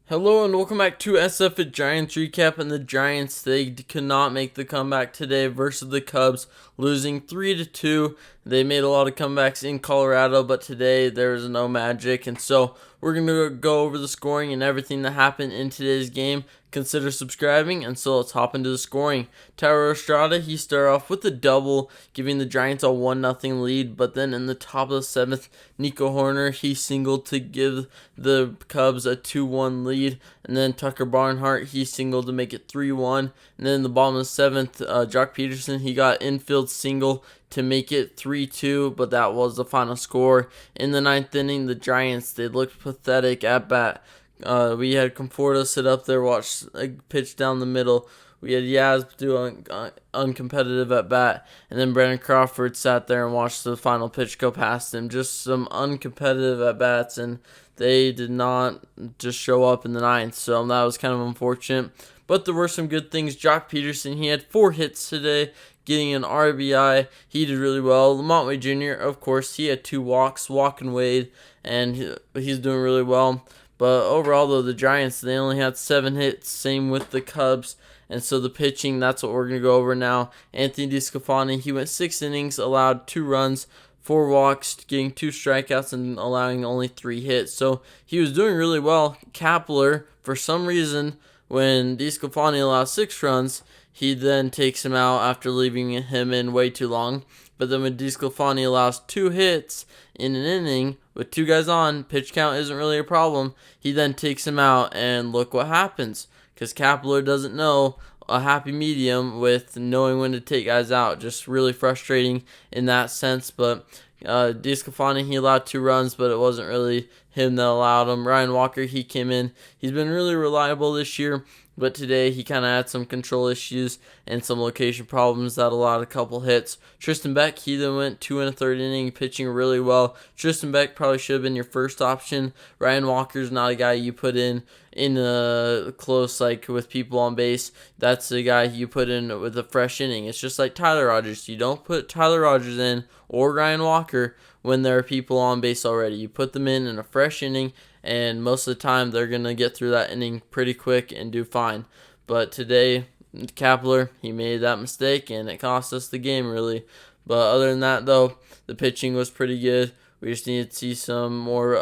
Hello and welcome back to SF at Giants recap. And the Giants, they could not make the comeback today versus the Cubs, losing 3-2. They made a lot of comebacks in Colorado, but today there was no magic. And so we're going to go over the scoring and everything that happened in today's game. Consider subscribing, and so let's hop into the scoring. Thairo Estrada, he started off with a double, giving the Giants a 1-0 lead, but then in the top of the 7th, Nico Hoerner, he singled to give the Cubs a 2-1 lead, and then Tucker Barnhart, he singled to make it 3-1, and then in the bottom of the 7th, Joc Pederson, he got infield single to make it 3-2, but that was the final score. In the 9th inning, the Giants, they looked pathetic at bat. We had Conforto sit up there, watch a pitch down the middle. We had Yaz do uncompetitive at bat, and then Brandon Crawford sat there and watched the final pitch go past him. Just some uncompetitive at bats, and they did not just show up in the 9th, so that was kind of unfortunate. But there were some good things. Joc Pederson, he had 4 hits today, getting an RBI. He did really well. LaMonte Wade Jr., of course, he had 2 walks, Walk and Wade, and he's doing really well. But overall, though, the Giants, they only had 7 hits. Same with the Cubs. And so the pitching, that's what we're going to go over now. Anthony DeSclafani, he went 6 innings, allowed 2 runs, 4 walks, getting 2 strikeouts, and allowing only 3 hits. So he was doing really well. Kapler, for some reason, when DeSclafani allows 6 runs, he then takes him out after leaving him in way too long. But then when DeSclafani allows 2 hits in an inning with 2 guys on, pitch count isn't really a problem. He then takes him out, and look what happens. Because Kapler doesn't know a happy medium with knowing when to take guys out. Just really frustrating in that sense. But DeSclafani, he allowed 2 runs, but it wasn't really him that allowed them. Ryan Walker, he came in. He's been really reliable this year, but today he kind of had some control issues and some location problems that allowed a couple hits. Tristan Beck, he then went 2 1/3 inning, pitching really well. Tristan Beck probably should have been your first option. Ryan Walker's not a guy you put in a close, like with people on base. That's the guy you put in with a fresh inning. It's just like Tyler Rogers. You don't put Tyler Rogers in or Ryan Walker when there are people on base already. You put them in a fresh inning, and most of the time they're going to get through that inning pretty quick and do fine. But today, Kapler, he made that mistake, and it cost us the game, really. But other than that, though, the pitching was pretty good. We just need to see some more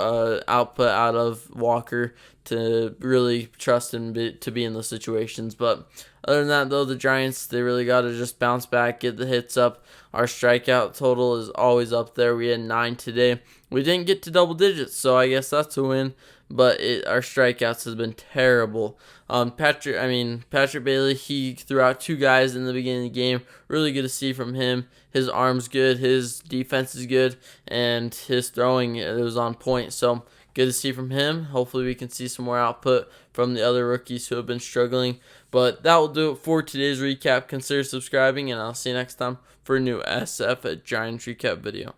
output out of Walker to really trust him to be in those situations. But other than that, though, the Giants, they really got to just bounce back, get the hits up. Our strikeout total is always up there. We had 9 today. We didn't get to double digits, so I guess that's a win. But our strikeouts has been terrible. Patrick Bailey, he threw out 2 guys in the beginning of the game. Really good to see from him. His arm's good, his defense is good, and his throwing, it was on point. So good to see from him. Hopefully we can see some more output from the other rookies who have been struggling. But that will do it for today's recap. Consider subscribing, and I'll see you next time for a new SF at Giants recap video.